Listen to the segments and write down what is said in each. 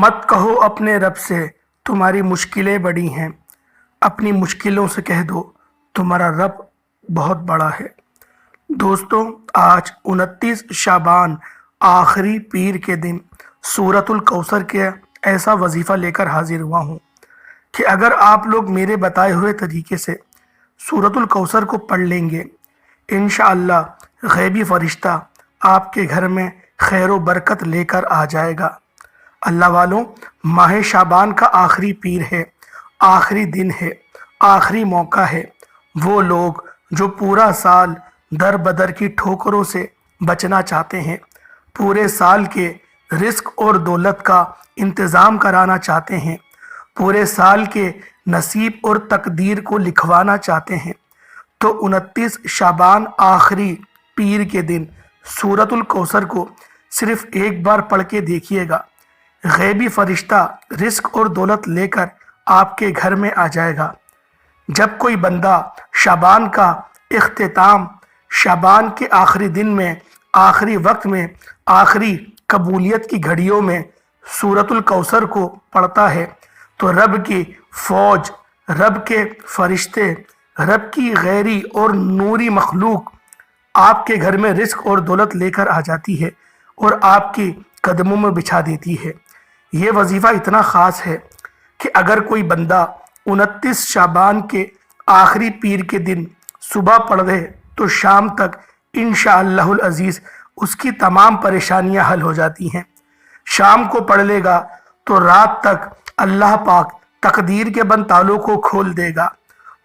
मत कहो अपने रब से तुम्हारी मुश्किलें बड़ी हैं, अपनी मुश्किलों से कह दो तुम्हारा रब बहुत बड़ा है। दोस्तों, आज 29 शाबान आखिरी पीर के दिन सूरतुल कौसर के ऐसा वजीफ़ा लेकर हाजिर हुआ हूँ कि अगर आप लोग मेरे बताए हुए तरीके से सूरतुल कौसर को पढ़ लेंगे, इंशाअल्लाह गैबी फ़रिश्ता आपके घर में खैर व बरकत लेकर आ जाएगा। अल्लाह वालों, माह शाबान का आखिरी पीर है, आखिरी दिन है, आखिरी मौका है। वो लोग जो पूरा साल दर बदर की ठोकरों से बचना चाहते हैं, पूरे साल के रिस्क और दौलत का इंतज़ाम कराना चाहते हैं, पूरे साल के नसीब और तकदीर को लिखवाना चाहते हैं, तो 29 शाबान आखिरी पीर के दिन सूरतुल कौसर को सिर्फ एक बार पढ़ के देखिएगा। गैबी फरिश्ता रिस्क और दौलत लेकर आपके घर में आ जाएगा। जब कोई बंदा शाबान का इख्तिताम, शाबान के आखिरी दिन में, आखिरी वक्त में, आखिरी कबूलियत की घड़ियों में सूरतुल कौसर को पढ़ता है, तो रब की फ़ौज, रब के फरिश्ते, रब की गैरी और नूरी मखलूक आपके घर में रिस्क और दौलत लेकर आ जाती है और आपकी कदमों में बिछा देती है। ये वजीफ़ा इतना ख़ास है कि अगर कोई बंदा 29 शाबान के आखिरी पीर के दिन सुबह पढ़ ले तो शाम तक इंशाअल्लाहुल अज़ीज़ उसकी तमाम परेशानियां हल हो जाती हैं। शाम को पढ़ लेगा तो रात तक अल्लाह पाक तकदीर के बंद तालों को खोल देगा।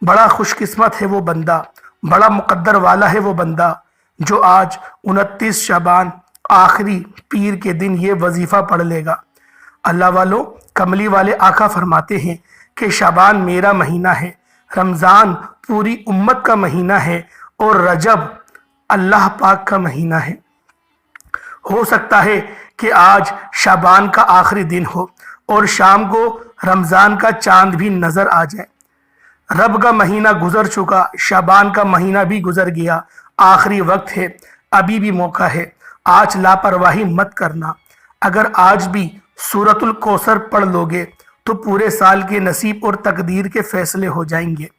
बड़ा खुशकिस्मत है वो बंदा, बड़ा मुक़द्दर वाला है वो बंदा जो आज 29 शाबान आखिरी पीर के दिन ये वजीफ़ा पढ़ लेगा। अल्लाह वालों, कमली वाले आका फरमाते हैं कि शाबान मेरा महीना है, रमज़ान पूरी उम्मत का महीना है और रजब अल्लाह पाक का महीना है। हो सकता है कि आज शाबान का आखिरी दिन हो और शाम को रमज़ान का चांद भी नज़र आ जाए। रब का महीना गुजर चुका, शाबान का महीना भी गुजर गया, आखिरी वक्त है, अभी भी मौका है। आज लापरवाही मत करना। अगर आज भी सूरतुल कौसर पढ़ लोगे तो पूरे साल के नसीब और तकदीर के फैसले हो जाएंगे।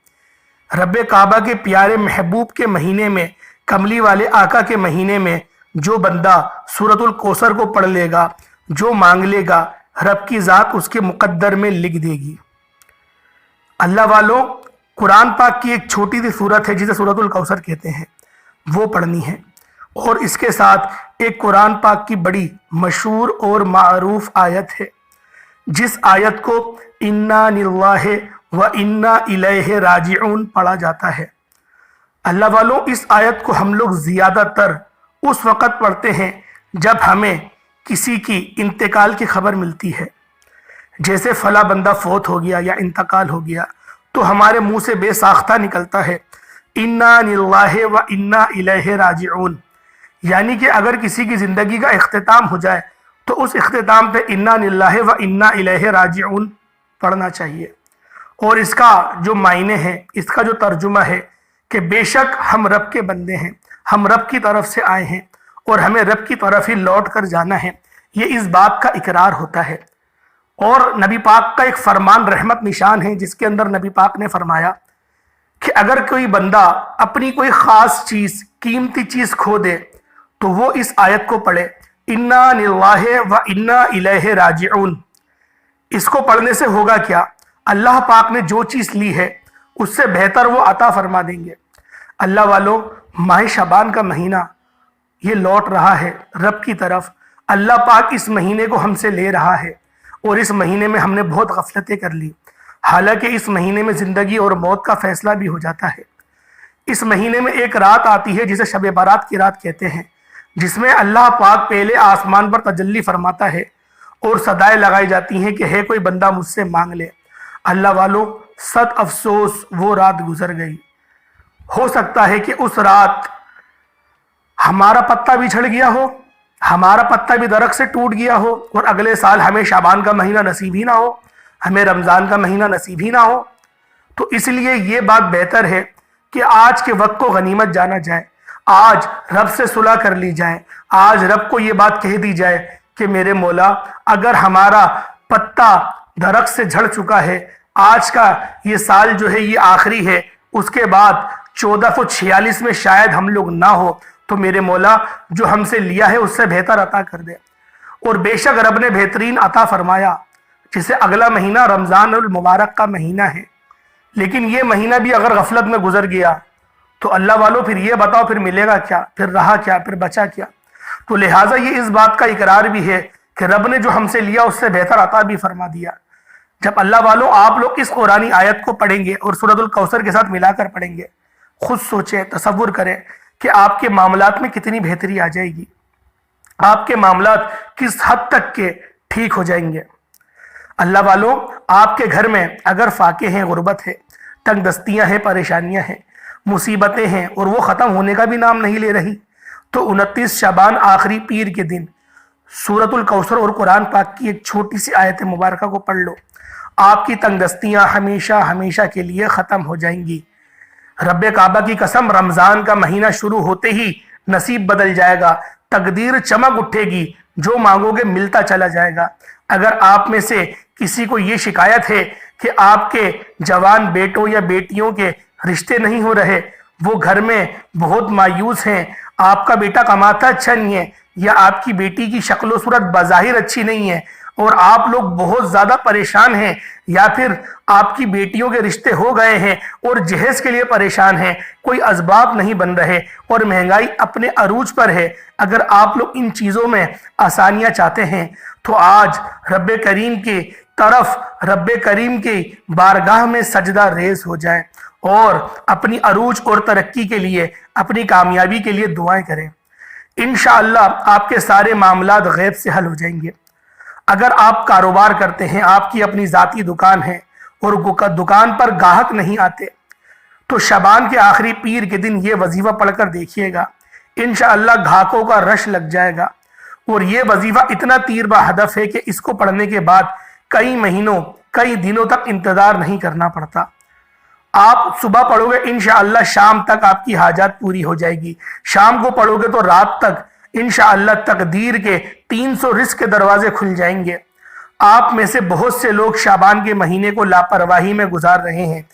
रब काबा के प्यारे महबूब के महीने में, कमली वाले आका के महीने में जो बंदा सूरतुल कौसर को पढ़ लेगा, जो मांग लेगा, रब की ज़ात उसके मुकद्दर में लिख देगी। अल्लाह वालों, कुरान पाक की एक छोटी सी सूरत है जिसे सूरतुल कौसर कहते हैं, वो पढ़नी है। और इसके साथ एक कुरान पाक की बड़ी मशहूर और मारूफ आयत है, जिस आयत को इन्ना लिल्लाहि व इन्ना इलैहि राजिऊन पढ़ा जाता है। अल्लाह वालों, इस आयत को हम लोग ज़्यादातर उस वक़्त पढ़ते हैं जब हमें किसी की इंतकाल की खबर मिलती है, जैसे फला बंदा फौत हो गया या इंतकाल हो गया, तो हमारे मुंह से बेसाख्ता निकलता है इन्ना लिल्लाहि व इन्ना इलैहि राजिऊन। यानी कि अगर किसी की ज़िंदगी का इख्तिताम हो जाए तो उस इख्तिताम पे इन्ना लिल्लाहि व इन्ना इलैहि राजिऊन पढ़ना चाहिए। और इसका जो मायने हैं, इसका जो तर्जुमा है कि बेशक हम रब के बंदे हैं, हम रब की तरफ से आए हैं और हमें रब की तरफ ही लौट कर जाना है, ये इस बात का इकरार होता है। और नबी पाक का एक फरमान रहमत निशान है जिसके अंदर नबी पाक ने फरमाया कि अगर कोई बंदा अपनी कोई ख़ास चीज़, कीमती चीज़ खो दे तो वो इस आयत को पढ़े, इन्ना लिल्लाहि व इन्ना इलैहि राजिऊन। इसको पढ़ने से होगा क्या? अल्लाह पाक ने जो चीज़ ली है उससे बेहतर वो अता फरमा देंगे। अल्लाह वालों, माह शाबान का महीना ये लौट रहा है रब की तरफ। अल्लाह पाक इस महीने को हमसे ले रहा है और इस महीने में हमने बहुत गफलतें कर ली। हालांकि इस महीने में ज़िंदगी और मौत का फैसला भी हो जाता है। इस महीने में एक रात आती है जिसे शब बारात की रात कहते हैं, जिसमें अल्लाह पाक पहले आसमान पर तजल्ली फरमाता है और सदाएं लगाई जाती हैं कि है कोई बंदा मुझसे मांग ले। अल्लाह वालों, सद अफसोस वो रात गुजर गई। हो सकता है कि उस रात हमारा पत्ता भी झड़ गया हो, हमारा पत्ता भी दरख्त से टूट गया हो और अगले साल हमें शाबान का महीना नसीब ही ना हो, हमें रमज़ान का महीना नसीब ही ना हो। तो इसलिए ये बात बेहतर है कि आज के वक्त को गनीमत जाना जाए, आज रब से सुलह कर ली जाए, आज रब को ये बात कह दी जाए कि मेरे मौला, अगर हमारा पत्ता दरख्त से झड़ चुका है। आज का ये साल जो है ये आखिरी है, उसके बाद 1446 में शायद हम लोग ना हो, तो मेरे मौला जो हमसे लिया है उससे बेहतर अता कर दे। और बेशक रब ने बेहतरीन अता फरमाया, जिसे अगला महीना रमज़ान उल मुबारक का महीना है, लेकिन ये महीना भी अगर गफलत में गुजर गया तो अल्लाह वालों फिर ये बताओ फिर मिलेगा क्या, फिर रहा क्या, फिर बचा क्या। तो लिहाजा ये इस बात का इकरार भी है कि रब ने जो हमसे लिया उससे बेहतर अता भी फरमा दिया। जब अल्लाह वालों आप लोग इस कुरानी आयत को पढ़ेंगे और सूरतुल कौसर के साथ मिलाकर पढ़ेंगे, खुद सोचें, तसव्वुर करें कि आपके मामलात में कितनी बेहतरी आ जाएगी, आपके मामलात किस हद तक के ठीक हो जाएंगे। अल्लाह वालों, आपके घर में अगर फाके हैं, गुर्बत है, तंग दस्तियाँ हैं, परेशानियाँ हैं, मुसीबतें हैं और वो ख़त्म होने का भी नाम नहीं ले रही, तो 29 शाबान आखिरी पीर के दिन सूरतुल कौसर और कुरान पाक की एक छोटी सी आयत मुबारक को पढ़ लो। आपकी तंग दस्तियाँ हमेशा हमेशा के लिए ख़त्म हो जाएंगी। रब्बे काबा की कसम, रमज़ान का महीना शुरू होते ही नसीब बदल जाएगा, तकदीर चमक उठेगी, जो मांगोगे मिलता चला जाएगा। अगर आप में से किसी को ये शिकायत है कि आपके जवान बेटों या बेटियों के रिश्ते नहीं हो रहे, वो घर में बहुत मायूस हैं, आपका बेटा कमाता अच्छा नहीं है या आपकी बेटी की शक्ल सूरत बज़ाहिर अच्छी नहीं है और आप लोग बहुत ज़्यादा परेशान हैं, या फिर आपकी बेटियों के रिश्ते हो गए हैं और जहेज़ के लिए परेशान हैं, कोई असबाब नहीं बन रहे और महंगाई अपने अरूज पर है, अगर आप लोग इन चीज़ों में आसानियाँ चाहते हैं तो आज रब्बे करीम की तरफ, रब्बे करीम की बारगाह में सजदा रेज हो जाए और अपनी अरूज और तरक्की के लिए, अपनी कामयाबी के लिए दुआएं करें। इंशाअल्लाह आपके सारे मामलात गैब से हल हो जाएंगे। अगर आप कारोबार करते हैं, आपकी अपनी ज़ाती दुकान है और दुकान पर ग्राहक नहीं आते, तो शबान के आखिरी पीर के दिन ये वजीफ़ा पढ़कर देखिएगा, इंशाअल्लाह ग्राहकों का रश लग जाएगा। और ये वजीफ़ा इतना तीर बा हदफ है कि इसको पढ़ने के बाद कई महीनों, कई दिनों तक इंतज़ार नहीं करना पड़ता। आप सुबह पढ़ोगे, इंशाअल्लाह शाम तक आपकी हाजात पूरी हो जाएगी। शाम को पढ़ोगे तो रात तक इंशाअल्लाह तकदीर के 300 रिस्क के दरवाजे खुल जाएंगे। आप में से बहुत से लोग शाबान के महीने को लापरवाही में गुजार रहे हैं।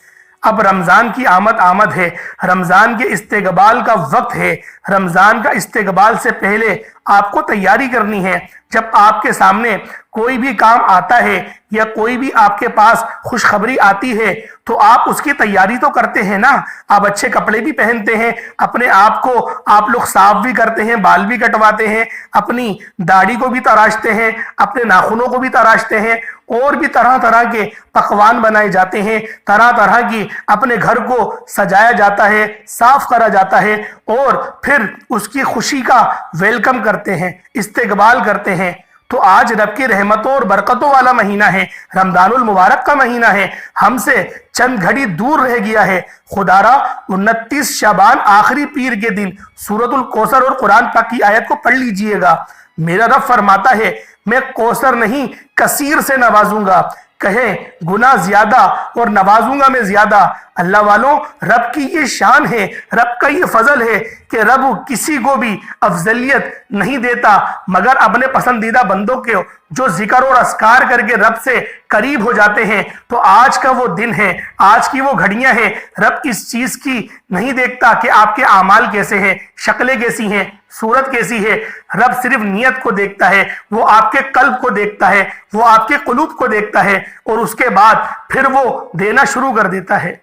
अब रमज़ान की आमद है, रमज़ान के इस्तेकबाल का वक्त है। रमज़ान का इस्तेकबाल से पहले आपको तैयारी करनी है। जब आपके सामने कोई भी काम आता है या कोई भी आपके पास खुशखबरी आती है तो आप उसकी तैयारी तो करते हैं ना। आप अच्छे कपड़े भी पहनते हैं, अपने आप को आप लोग साफ भी करते हैं, बाल भी कटवाते हैं, अपनी दाढ़ी को भी तराशते हैं, अपने नाखूनों को भी तराशते हैं, और भी तरह तरह के पकवान बनाए जाते हैं, तरह तरह की अपने घर को सजाया जाता है, साफ करा जाता है और फिर उसकी खुशी का वेलकम करते हैं, इस्तेकबाल करते हैं। तो आज रब की रहमतों और बरकतों वाला महीना है, रमजानुल मुबारक का महीना है, हमसे चंद घड़ी दूर रह गया है। खुदारा 29 शाबान आखिरी पीर के दिन सूरतुल कौसर और कुरान पाक की आयत को पढ़ लीजिएगा। मेरा रब फरमाता है, मैं कौसर नहीं कसीर से नवाजूंगा। कहें गुनाह ज्यादा और नवाजूंगा मैं ज्यादा। अल्लाह वालों, रब की ये शान है, रब का ये फजल है कि रब किसी को भी अफजलियत नहीं देता मगर अपने पसंदीदा बंदों के जो जिक्र और अस्कार करके रब से करीब हो जाते हैं। तो आज का वो दिन है, आज की वो घड़ियां हैं। रब इस चीज की नहीं देखता कि आपके आमाल कैसे हैं, शक्लें कैसी हैं, सूरत कैसी है। रब सिर्फ नियत को देखता है, वो आपके कल्ब को देखता है, वो आपके कुलूब को देखता है और उसके बाद फिर वो देना शुरू कर देता है।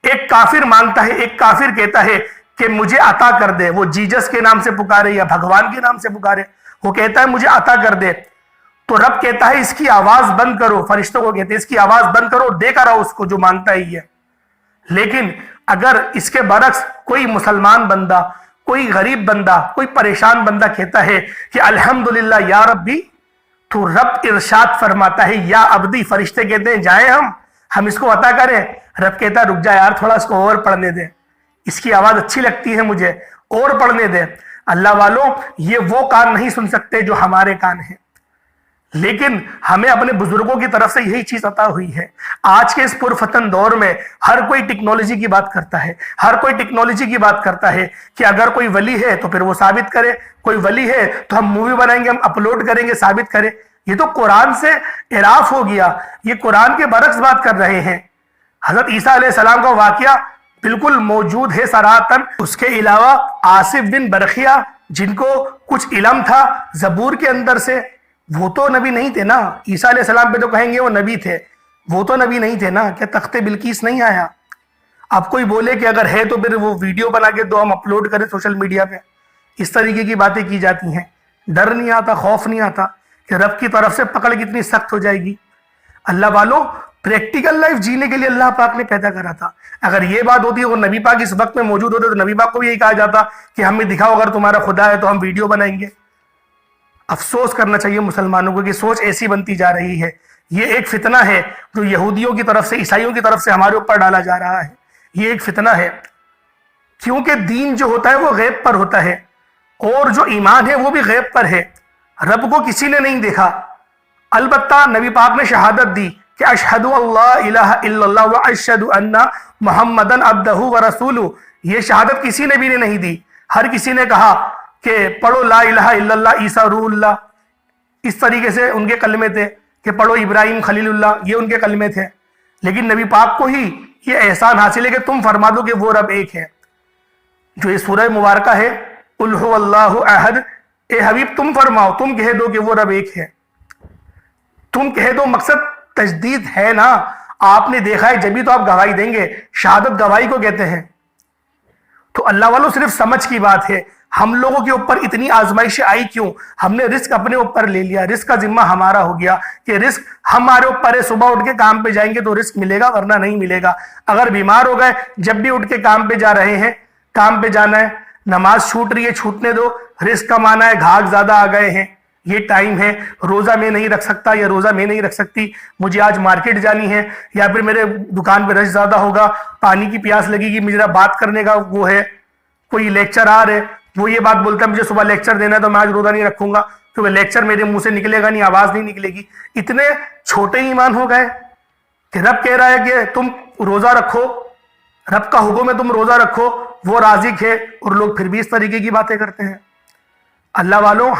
एक काफिर मांगता है, एक काफिर कहता है कि मुझे अता कर दे। वो जीसस के नाम से पुकारे या भगवान के नाम से पुकारे, वो कहता है मुझे अता कर दे। तो रब कहता है इसकी आवाज बंद करो, फरिश्तों को कहते हैं इसकी आवाज बंद करो, देकर रहो उसको जो मांगता ही है। लेकिन अगर इसके बरक्स कोई मुसलमान बंदा, कोई गरीब बंदा, कोई परेशान बंदा कहता है कि अल्हम्दुलिल्लाह या रब्बी, तो रब इरशाद फरमाता है या अब्दी। फरिश्ते कहते हैं जाए हम इसको अता करें। रब कहता है रुक जा यार, थोड़ा इसको और पढ़ने दे, इसकी आवाज अच्छी लगती है मुझे, और पढ़ने दे। अल्लाह वालों, ये वो कान नहीं सुन सकते जो हमारे कान हैं, लेकिन हमें अपने बुजुर्गों की तरफ से यही चीज अता हुई है। आज के इस पुरफतन दौर में हर कोई टेक्नोलॉजी की बात करता है, हर कोई टेक्नोलॉजी की बात करता है कि अगर कोई वली है तो फिर वो साबित करे, कोई वली है तो हम मूवी बनाएंगे, हम अपलोड करेंगे, साबित करें। یہ تو قرآن سے اعراف ہو گیا، یہ قرآن کے برعکس بات کر رہے ہیں۔ حضرت عیسیٰ علیہ السلام کا واقعہ بالکل موجود ہے صراحتاً۔ اس کے علاوہ آصف بن برخیہ جن کو کچھ علم تھا زبور کے اندر سے، وہ تو نبی نہیں تھے نا۔ عیسیٰ علیہ السلام پہ تو کہیں گے وہ نبی تھے، وہ تو نبی نہیں تھے نا۔ کیا تخت بلقیس نہیں آیا؟ اب کوئی بولے کہ اگر ہے تو پھر وہ ویڈیو بنا کے تو ہم اپلوڈ کریں سوشل میڈیا پہ، اس طریقے کی باتیں کی جاتی ہیں۔ ڈر نہیں آتا، خوف نہیں آتا کہ رب کی طرف سے پکڑ کتنی سخت ہو جائے گی۔ اللہ والوں، پریکٹیکل لائف جینے کے لیے اللہ پاک نے پیدا کرا تھا۔ اگر یہ بات ہوتی ہے اور نبی پاک اس وقت میں موجود ہوتے تو نبی پاک کو بھی یہی کہا جاتا کہ ہمیں دکھاؤ اگر تمہارا خدا ہے تو ہم ویڈیو بنائیں گے۔ افسوس کرنا چاہیے مسلمانوں کو کہ سوچ ایسی بنتی جا رہی ہے۔ یہ ایک فتنہ ہے جو یہودیوں کی طرف سے، عیسائیوں کی طرف سے ہمارے اوپر ڈالا جا رہا ہے۔ یہ ایک فتنہ ہے، کیونکہ دین جو ہوتا ہے وہ غیب پر ہوتا ہے، اور جو ایمان ہے وہ بھی غیب پر ہے۔ رب کو کسی نے نہیں دیکھا، البتہ نبی پاک نے شہادت دی کہ اشہد اللہ الہ الا اللہ و اشہد ان محمدن عبدہ و رسولہ۔ یہ شہادت کسی نبی نے نہیں دی۔ ہر کسی نے کہا کہ پڑھو لا الہ الا اللہ عیسیٰ روح اللہ، اس طریقے سے ان کے کلمے تھے کہ پڑھو ابراہیم خلیل اللہ، یہ ان کے کلمے تھے۔ لیکن نبی پاک کو ہی یہ احسان حاصل ہے کہ تم فرما دو کہ وہ رب ایک ہے۔ جو یہ سورہ مبارکہ ہے قل هو اللہ احد، اے حبیب تم فرماؤ، تم کہہ دو کہ وہ رب ایک ہے۔ تم کہہ دو، مقصد تجدید ہے نا، آپ نے دیکھا ہے جبھی تو آپ گواہی دیں گے۔ شہادت گواہی کو کہتے ہیں۔ تو اللہ والوں صرف سمجھ کی بات ہے، ہم لوگوں کے اوپر اتنی آزمائشیں آئی کیوں؟ ہم نے رزق اپنے اوپر لے لیا، رزق کا ذمہ ہمارا ہو گیا کہ رزق ہمارے اوپر ہے۔ صبح اٹھ کے کام پہ جائیں گے تو رزق ملے گا، ورنہ نہیں ملے گا۔ اگر بیمار ہو گئے، جب بھی اٹھ کے کام پہ جا رہے ہیں، کام پہ جانا ہے، نماز چھوٹ رہی ہے چھوٹنے دو، رزق کمانا ہے، گھاگ زیادہ آ گئے ہیں، یہ ٹائم ہے، روزہ میں نہیں رکھ سکتا یا روزہ میں نہیں رکھ سکتی، مجھے آج مارکیٹ جانی ہے، یا پھر میرے دکان پہ رش زیادہ ہوگا، پانی کی پیاس لگے گی، مجھے بات کرنے کا وہ ہے، کوئی لیکچر آ رہے، وہ یہ بات بولتا ہے مجھے صبح لیکچر دینا ہے تو میں آج روزہ نہیں رکھوں گا، کیونکہ لیکچر میرے منہ سے نکلے گا نہیں، آواز نہیں نکلے گی۔ اتنے چھوٹے ایمان ہو گئے کہ رب کہہ رہا ہے کہ تم روزہ رکھو، رب کا حکم ہے تم روزہ رکھو، وہ رازق ہے، اور لوگ پھر بھی اس طریقے کی باتیں کرتے ہیں۔ اللہ والوں،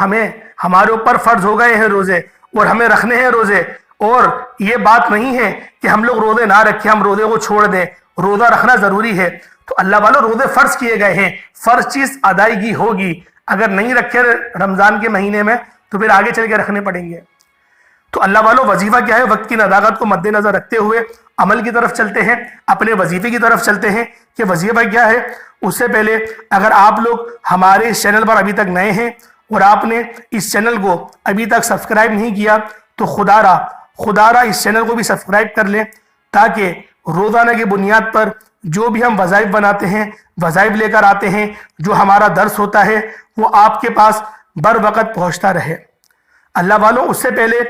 ہمارے اوپر فرض ہو گئے ہیں روزے، اور ہمیں رکھنے ہیں روزے، اور یہ بات نہیں ہے کہ ہم لوگ روزے نہ رکھیں، ہم روزے کو چھوڑ دیں، روزہ رکھنا ضروری ہے۔ تو اللہ والوں، روزے فرض کیے گئے ہیں، فرض چیز ادائیگی ہوگی۔ اگر نہیں رکھے رمضان کے مہینے میں تو پھر آگے چل کے رکھنے پڑیں گے۔ تو اللہ والوں، وظیفہ کیا ہے؟ وقت کی نداغت کو مد نظر رکھتے ہوئے عمل کی طرف چلتے ہیں، اپنے وظیفے کی طرف چلتے ہیں کہ وظیفہ کیا ہے۔ اس سے پہلے اگر آپ لوگ ہمارے اس چینل پر ابھی تک نئے ہیں اور آپ نے اس چینل کو ابھی تک سبسکرائب نہیں کیا تو خدا را اس چینل کو بھی سبسکرائب کر لیں، تاکہ روزانہ کی بنیاد پر جو بھی ہم وظائف بناتے ہیں، وظائف لے کر آتے ہیں، جو ہمارا درس ہوتا ہے وہ آپ کے پاس بر وقت پہنچتا رہے۔ اللہ والوں، اس سے پہلے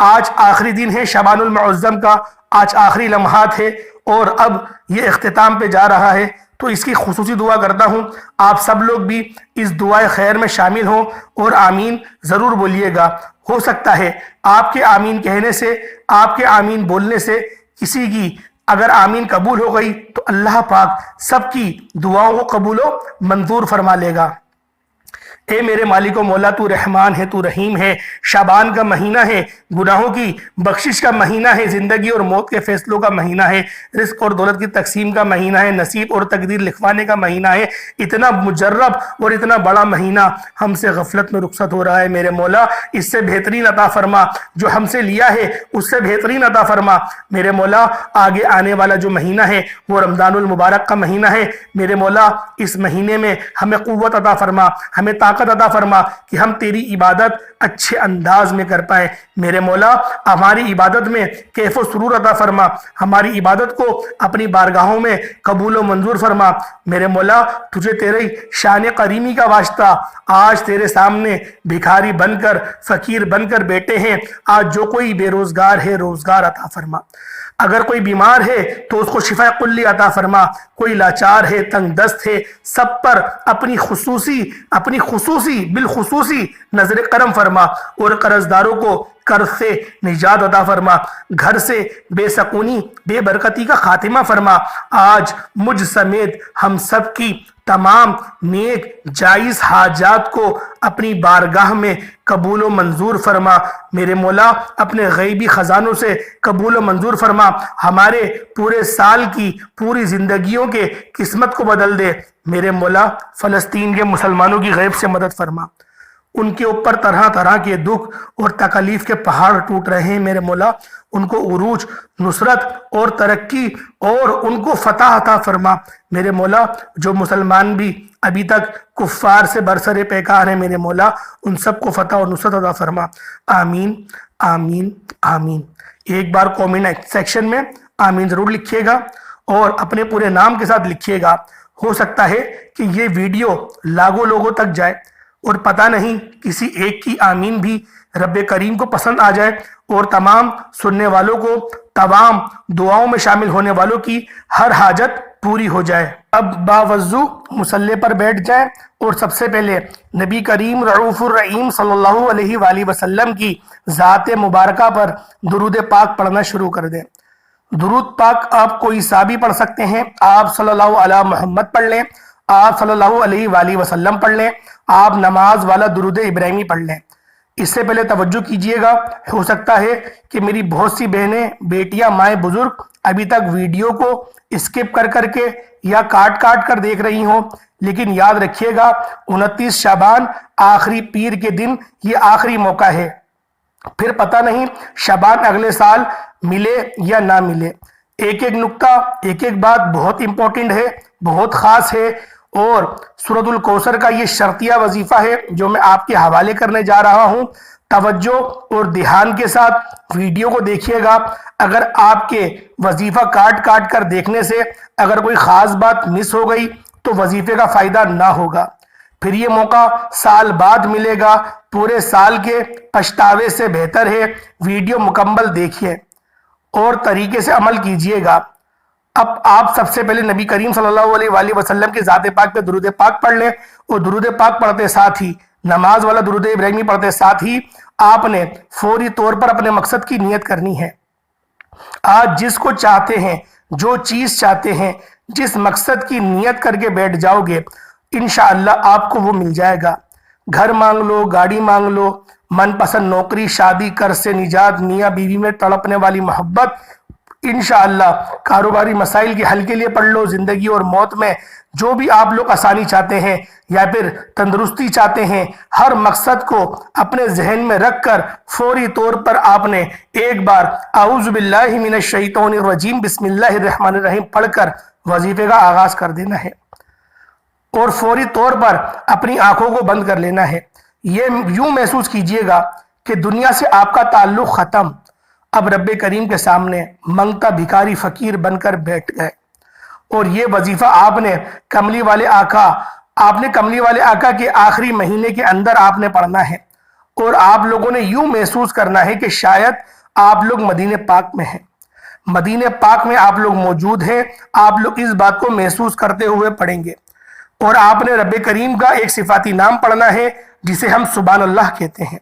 آج آخری دن ہے شعبان المعظم کا، آج آخری لمحات ہے اور اب یہ اختتام پہ جا رہا ہے، تو اس کی خصوصی دعا کرتا ہوں آپ سب لوگ بھی اس دعائے خیر میں شامل ہوں اور آمین ضرور بولیے گا۔ ہو سکتا ہے آپ کے آمین کہنے سے، آپ کے آمین بولنے سے کسی کی اگر آمین قبول ہو گئی تو اللہ پاک سب کی دعاؤں کو قبول و منظور فرما لے گا۔ اے میرے مالک و مولا، تو رحمان ہے، تو رحیم ہے۔ شعبان کا مہینہ ہے، گناہوں کی بخشش کا مہینہ ہے، زندگی اور موت کے فیصلوں کا مہینہ ہے، رزق اور دولت کی تقسیم کا مہینہ ہے، نصیب اور تقدیر لکھوانے کا مہینہ ہے۔ اتنا مجرب اور اتنا بڑا مہینہ ہم سے غفلت میں رخصت ہو رہا ہے۔ میرے مولا، اس سے بہترین عطا فرما، جو ہم سے لیا ہے اس سے بہترین عطا فرما۔ میرے مولا، آگے آنے والا جو مہینہ ہے وہ رمضان المبارک کا مہینہ ہے۔ میرے مولا، اس مہینے میں ہمیں قوت عطا فرما، ہمیں طاقت عطا فرما کہ ہم تیری عبادت اچھے انداز میں کر پائیں۔ میرے مولا، ہماری عبادت میں کیف و سرور عطا فرما، ہماری عبادت کو اپنی بارگاہوں میں قبول و منظور فرما۔ میرے مولا، تجھے تیری شان کریمی کا واسطہ، آج تیرے سامنے بھکاری بن کر، فقیر بن کر بیٹھے ہیں۔ آج جو کوئی بے روزگار ہے، روزگار عطا فرما۔ اگر کوئی بیمار ہے تو اس کو شفا کلی عطا فرما، کوئی لاچار ہے، تنگ دست ہے، سب پر اپنی خصوصی بالخصوصی نظر کرم فرما، اور قرض داروں کو कर्ज से निजात अता फरमा, घर से बेसकूनी बेबरकती का खातिमा फरमा। आज मुझ समेत हम सब की तमाम नेक जायज़ हाजात को अपनी बारगाह में कबूल व मंजूर फरमा। मेरे मौला अपने गैबी ख़जानों से कबूल व मंजूर फरमा। हमारे पूरे साल की पूरी ज़िंदगियों के किस्मत को बदल दे। मेरे मौला फ़लस्तीन के मुसलमानों की गैब से मदद फरमा। उनके ऊपर तरह तरह के दुख और तकलीफ के पहाड़ टूट रहे हैं। मेरे मौला उनको उरूज, नुसरत और तरक्की और उनको फतह अता फरमा। मेरे मौला जो मुसलमान भी अभी तक कुफ्फार से बरसरे पैकार हैं, मेरे मौला उन सबको फतह और नुसरत अता फरमा। आमीन आमीन आमीन। एक बार कमेंट सेक्शन में आमीन ज़रूर लिखिएगा और अपने पूरे नाम के साथ लिखिएगा। हो सकता है कि ये वीडियो लाखों लोगों तक जाए और पता नहीं किसी एक की आमीन भी रब्बे करीम को पसंद आ जाए और तमाम सुनने वालों को तमाम दुआओं में शामिल होने वालों की हर हाजत पूरी हो जाए। अब बावज़ू मुसल्ले पर बैठ जाए और सबसे पहले नबी करीम रऊफ़ुर रहीम सल्लल्लाहु अलैहि वसल्लम की ज़ात मुबारका पर दुरूद पाक पढ़ना शुरू कर दें। दुरूद पाक आप कोई सा भी पढ़ सकते हैं। आप सल्लल्लाहु अला मोहम्मद पढ़ लें, आप सल्लल्लाहु अलैहि वसल्लम पढ़ लें, आप नमाज वाला दुरूद इब्राहिमी पढ़ लें। इससे पहले तवज्जो कीजिएगा, हो सकता है कि मेरी बहुत सी बहनें, बेटियां, माएँ, बुजुर्ग अभी तक वीडियो को स्किप कर करके या काट काट कर देख रही हों, लेकिन याद रखिएगा 29 शाबान आखिरी पीर के दिन ये आखिरी मौका है। फिर पता नहीं शाबान अगले साल मिले या ना मिले। एक एक नुक्ता, एक एक बात बहुत इंपॉर्टेंट है, बहुत ख़ास है और सूरतुल कौसर का ये शर्तिया वजीफा है जो मैं आपके हवाले करने जा रहा हूँ। तवज्जो और ध्यान के साथ वीडियो को देखिएगा। अगर आपके वजीफा काट काट कर देखने से अगर कोई ख़ास बात मिस हो गई तो वजीफे का फ़ायदा ना होगा। फिर ये मौका साल बाद मिलेगा। पूरे साल के पछतावे से बेहतर है वीडियो मुकम्मल देखिए और तरीके से अमल कीजिएगा। अब आप सबसे पहले नबी करीम सल्लल्लाहु अलैहि वसल्लम के ज़ात पाक पे दुरूद पाक पढ़ लें और दुरूद पाक पढ़ते साथ ही नमाज वाला दुरूद इब्राहिमी पढ़ते साथ ही आपने फौरी तौर पर अपने मकसद की नियत करनी है। आज जिसको चाहते हैं, जो चीज़ चाहते हैं, जिस मकसद की नियत करके बैठ जाओगे इंशाअल्लाह आपको वो मिल जाएगा। घर मांग लो, गाड़ी मांग लो, मनपसंद नौकरी, शादी, कर्ज से निजात, मियाँ बीवी में तड़पने वाली मोहब्बत, इंशाअल्लाह कारोबारी मसाइल के हल के लिए पढ़ लो। ज़िंदगी और मौत में जो भी आप लोग आसानी चाहते हैं या फिर तंदुरुस्ती चाहते हैं, हर मकसद को अपने जहन में रख कर फौरी तौर पर आपने एक बार आऊज़ु बिल्लाहि मिनश शैतानिर रजीम बिस्मिल्लाहिर रहमानिर रहीम पढ़कर वजीफे का आगाज़ कर देना है और फौरी तौर पर अपनी आंखों को बंद कर लेना है। ये यूं महसूस कीजिएगा कि दुनिया से आपका ताल्लुक़ ख़त्म, अब रब्बे करीम के सामने मंगता भिखारी फ़कीर बनकर बैठ गए। और ये वजीफ़ा आपने कमली वाले आका के आखिरी महीने के अंदर आपने पढ़ना है और आप लोगों ने यूं महसूस करना है कि शायद आप लोग मदीने पाक में हैं, मदीने पाक में आप लोग मौजूद हैं। आप लोग इस बात को महसूस करते हुए पढ़ेंगे और आपने रब्बे करीम का एक सिफाती नाम पढ़ना है जिसे हम सुभान अल्लाह कहते हैं।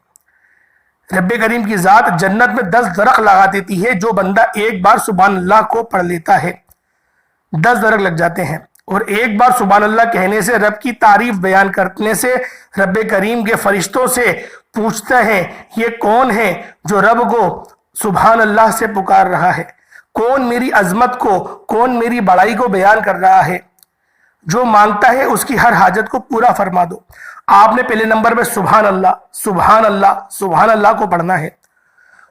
रब्बे करीम की ज़ात जन्नत में 10 दरख्त लगा देती है। जो बंदा एक बार सुभान अल्लाह को पढ़ लेता है 10 दरख्त लग जाते हैं। और एक बार सुभान अल्लाह कहने से, रब की तारीफ बयान करने से रब्बे करीम के फरिश्तों से पूछते हैं ये कौन है जो रब को सुभान अल्लाह से पुकार रहा है, कौन मेरी अजमत को, कौन मेरी बड़ाई को बयान कर रहा है। जो मांगता है उसकी हर हाजत को पूरा फरमा दो। आपने पहले नंबर पे सुभान अल्लाह, सुभान अल्लाह, सुभान अल्लाह को पढ़ना है।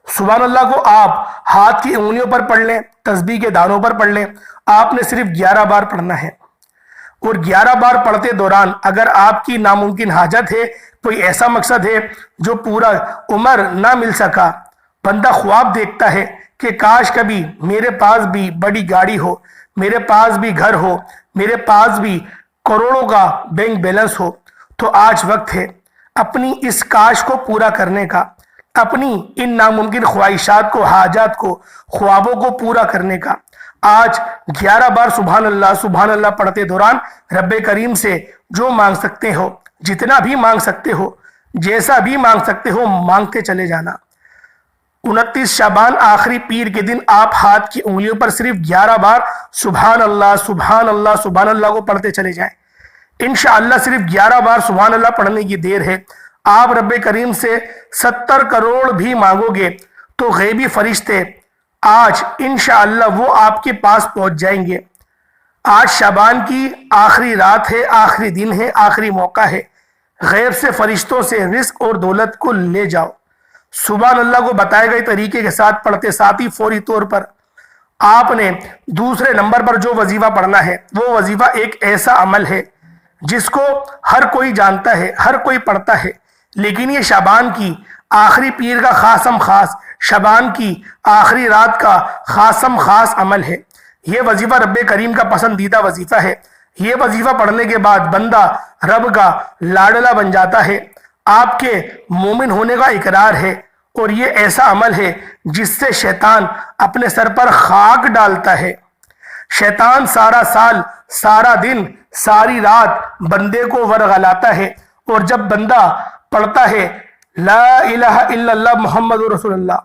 सुभान अल्लाह को आप हाथ की उंगलियों पर पढ़ लें, तस्बीह के दानों पर पढ़ लें। आपने सिर्फ 11 बार पढ़ना है और 11 बार पढ़ते दौरान अगर आपकी नामुमकिन हाजत है, कोई ऐसा मकसद है जो पूरा उम्र ना मिल सका, बंदा ख्वाब देखता है कि काश कभी मेरे पास भी बड़ी गाड़ी हो, मेरे पास भी घर हो, मेरे पास भी करोड़ों का बैंक बैलेंस हो, तो आज वक्त है अपनी इस काश को पूरा करने का, अपनी इन नामुमकिन ख्वाहिशात को, हाजात को, ख्वाबों को पूरा करने का। आज 11 बार सुभान अल्लाह पढ़ते दौरान रब्बे करीम से जो मांग सकते हो, जितना भी मांग सकते हो, जैसा भी मांग सकते हो, मांगते चले जाना। 29 शाबान आखिरी पीर के दिन आप हाथ की उंगलियों पर सिर्फ 11 बार सुभान अल्लाह सुभान अल्लाह सुभान अल्लाह को पढ़ते चले जाएं। इंशाअल्लाह सिर्फ 11 बार सुभान अल्लाह पढ़ने की देर है। आप रब्बे करीम से 70 करोड़ भी मांगोगे तो गैबी फरिश्ते आज इंशाअल्लाह वो आपके पास पहुंच जाएंगे। आज शाबान की आखिरी रात है, आखिरी दिन है, आखिरी मौका है। गैब से फरिश्तों से रिस्क और दौलत को ले जाओ। सुभान अल्लाह को बताए गए तरीके के साथ पढ़ते साथ ही फौरी तौर पर आपने दूसरे नंबर पर जो वजीफा पढ़ना है वो वजीफा एक ऐसा अमल है जिसको हर कोई जानता है, हर कोई पढ़ता है, लेकिन ये शाबान की आखिरी पीर का खासम खास, शाबान की आखिरी रात का खासम खास अमल है। ये वजीफा रब्बे करीम का पसंदीदा वजीफा है। ये वजीफा पढ़ने के बाद बंदा रब का लाडला बन जाता है, आपके मोमिन होने का इकरार है। और ये ऐसा अमल है जिससे शैतान अपने सर पर खाक डालता है। शैतान सारा साल, सारा दिन, सारी रात बंदे को वरगलाता है, और जब बंदा पढ़ता है ला इलाहा इल्लल्लाह मुहम्मदुर रसूलुल्लाह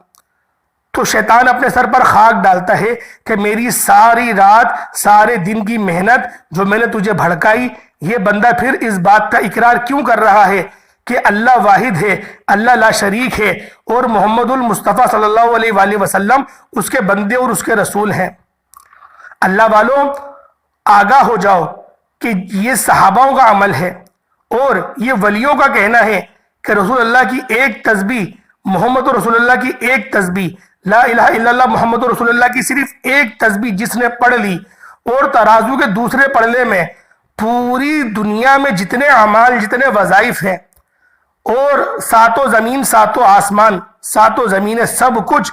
तो शैतान अपने सर पर खाक डालता है कि मेरी सारी रात, सारे दिन की मेहनत जो मैंने तुझे भड़काई, ये बंदा फिर इस बात का इकरार क्यों कर रहा है कि अल्लाह वाहिद है, अल्लाह ला शरीक है और मोहम्मदुल मुस्तफ़ा सल्लल्लाहु अलैहि वसल्लम उसके बंदे और उसके रसूल हैं। अल्लाह वालों, आगाह हो जाओ कि ये सहाबाओं का अमल है और ये वलियों का कहना है कि रसूलुल्लाह की एक तस्बीह, मोहम्मद रसूलुल्लाह की एक तस्बीह, ला इलाहा इल्लल्लाह मोहम्मद रसूलुल्लाह की सिर्फ एक तस्बीह जिसने पढ़ ली और तराजू के दूसरे पढ़ने में पूरी दुनिया में जितने अमाल, जितने वज़ाइफ हैं और सातों ज़मीन, सातों आसमान, सातों ज़मीनें, सब कुछ,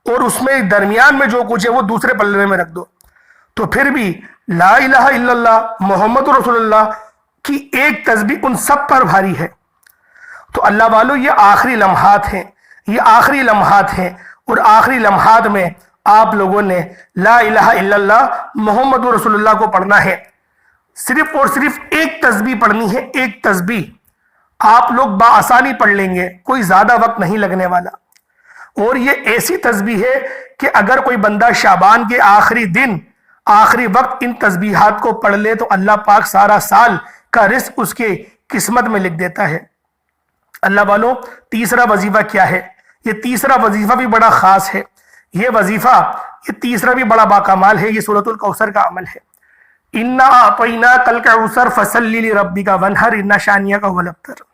और उसमें दरमियान में जो कुछ है वो दूसरे पल्ले में रख दो, तो फिर भी ला इलाहा इल्लल्लाह मोहम्मद रसूलुल्लाह की एक तस्बीह उन सब पर भारी है। तो अल्लाह वालों, ये आखिरी लम्हात हैं, ये आखिरी लम्हात हैं, और आखिरी लम्हात में आप लोगों ने ला इलाहा इल्लल्लाह मोहम्मद रसूलुल्लाह को पढ़ना है। सिर्फ और सिर्फ एक तस्बीह पढ़नी है, एक तस्बीह आप लोग बाआसानी पढ़ लेंगे, कोई ज्यादा वक्त नहीं लगने वाला। और ये ऐसी तस्बीह है कि अगर कोई बंदा शाबान के आखिरी दिन, आखिरी वक्त इन तस्बीहात को पढ़ ले तो अल्लाह पाक सारा साल का रिस्क उसके किस्मत में लिख देता है। अल्लाह वालों, तीसरा वजीफा क्या है? ये तीसरा वजीफा भी बड़ा खास है। ये वजीफा, ये तीसरा भी बड़ा बाकमाल है। ये सूरतुल कौसर का अमल है। इन्ना आतैना कल कौसर फसल्लि लिरब्बिका वनहर इन्ना शानियका हुवल अब्तर।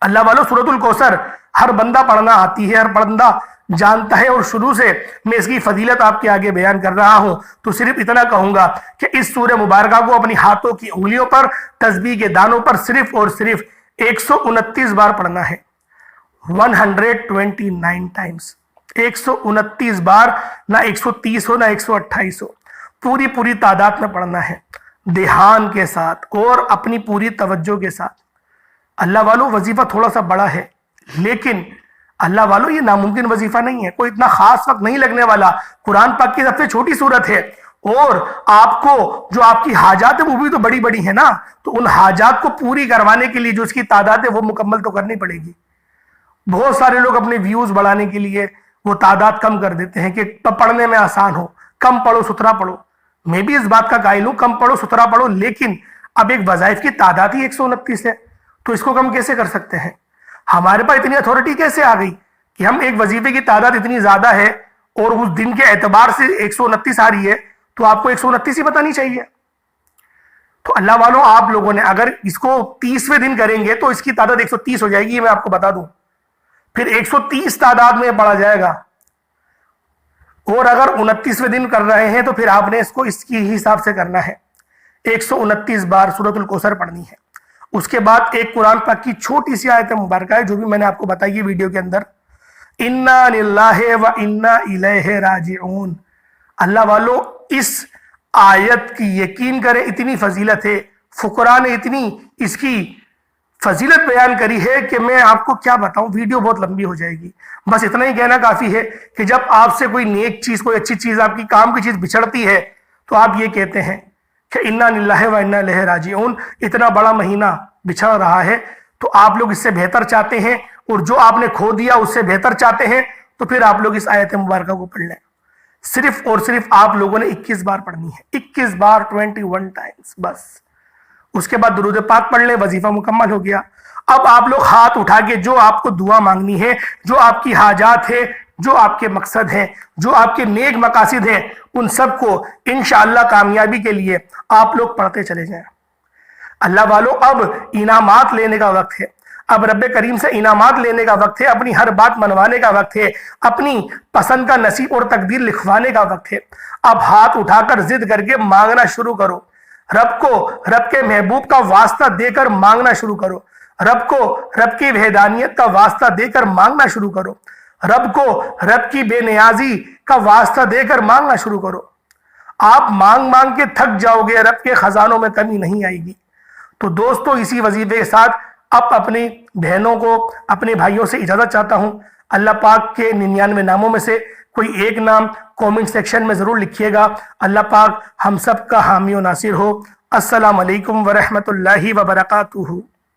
अल्लाह वालों, सूरतुल कौसर हर बंदा पढ़ना आती है, हर बंदा जानता है, और शुरू से मैं इसकी फजीलत आपके आगे बयान कर रहा हूं। तो सिर्फ इतना कहूंगा कि इस सूरह मुबारका को अपनी हाथों की उंगलियों पर, तस्बीह के दानों पर सिर्फ और सिर्फ 129 बार पढ़ना है। 129 टाइम्स, 129 बार, ना 130 हो ना 128 हो, पूरी पूरी तादाद में पढ़ना है, ध्यान के साथ और अपनी पूरी तवज्जो के साथ। अल्लाह वालों, वजीफा थोड़ा सा बड़ा है, लेकिन अल्लाह वालों ये नामुमकिन वजीफा नहीं है, कोई इतना खास वक्त नहीं लगने वाला। कुरान पाक की सबसे छोटी सूरत है, और आपको जो आपकी हाजात है वो भी तो बड़ी बड़ी है ना, तो उन हाजात को पूरी करवाने के लिए जो उसकी तादाद है वो मुकम्मल तो करनी पड़ेगी। बहुत सारे लोग अपने व्यूज बढ़ाने के लिए वो तादाद कम कर देते हैं कि पढ़ने में आसान हो, कम पढ़ो सुथरा पढ़ो। मैं भी इस बात का कायल हूं, कम पढ़ो सुथरा पढ़ो, लेकिन अब एक वज़ाइफ की तादाद ही 129 है, तो इसको कम कैसे कर सकते हैं? हमारे पास इतनी अथॉरिटी कैसे आ गई कि हम एक वजीफे की तादाद इतनी ज्यादा है और उस दिन के एतबार से 129 आ रही है, तो आपको 129 ही बतानी चाहिए। तो अल्लाह वालों, आप लोगों ने अगर इसको 30वें दिन करेंगे तो इसकी तादाद 130 हो जाएगी, मैं आपको बता दूं। फिर 130 तादाद में पढ़ा जाएगा, और अगर 29वें दिन कर रहे हैं तो फिर आपने इसको इसकी हिसाब से करना है। 129 बार सूरतुल कौसर पढ़नी है। उसके बाद एक कुरान पाक की छोटी सी आयत मुबारक है जो भी मैंने आपको बताई है वीडियो के अंदर, इन्ना लिल्लाहि व इन्ना इलैहि राजिऊन। अल्लाह वालों, इस आयत की यकीन करें, इतनी फजीलत है, फुकरा ने इतनी इसकी फजीलत बयान करी है कि मैं आपको क्या बताऊं, वीडियो बहुत लंबी हो जाएगी। बस इतना ही कहना काफी है कि जब आपसे कोई नेक चीज, कोई अच्छी चीज, आपकी काम की चीज बिछड़ती है तो आप ये कहते हैं कि इन्ना लिल्लाहि व इन्ना इलैहि राजिऊन। इतना बड़ा महीना बिछड़ रहा है तो आप लोग इससे बेहतर चाहते हैं, और जो आपने खो दिया उससे बेहतर चाहते हैं, تو پھر آپ لوگ اس آیت مبارکہ کو پڑھ لیں. صرف اور صرف آپ لوگوں نے 21 بار پڑھنی ہے, 21 بار 21 ٹائمز بس. اس کے بعد درود پاک پڑھ لیں, وظیفہ مکمل ہو گیا. اب آپ لوگ ہاتھ اٹھا کے جو آپ کو دعا مانگنی ہے, جو آپ کی حاجات ہے, جو آپ کے مقصد ہیں, جو آپ کے نیک مقاصد ہیں, ان سب کو انشاءاللہ کامیابی کے لیے آپ لوگ پڑھتے چلے جائیں. اللہ والوں, اب انعامات لینے کا وقت ہے. اب رب کریم سے انعامات لینے کا وقت ہے, اپنی ہر بات منوانے کا وقت ہے, اپنی پسند کا نصیب اور تقدیر لکھوانے کا وقت ہے. اب ہاتھ اٹھا کر ضد کر کے مانگنا شروع کرو. رب کو رب کے محبوب کا واسطہ دے کر مانگنا شروع کرو. رب کو رب کی وحدانیت کا واسطہ دے کر مانگنا شروع کرو. رب کو رب کی بے نیازی کا واسطہ دے کر مانگنا شروع کرو. آپ مانگ مانگ کے تھک جاؤ گے, رب کے خزانوں میں کمی نہیں آئے گی. تو دوستو, اسی وظیفے کے ساتھ اب اپنی بہنوں کو, اپنے بھائیوں سے اجازت چاہتا ہوں. اللہ پاک کے 99 ناموں میں سے کوئی ایک نام کومنٹ سیکشن میں ضرور لکھیے گا. اللہ پاک ہم سب کا حامی و ناصر ہو. السلام علیکم ورحمۃ اللہ وبرکاتہ.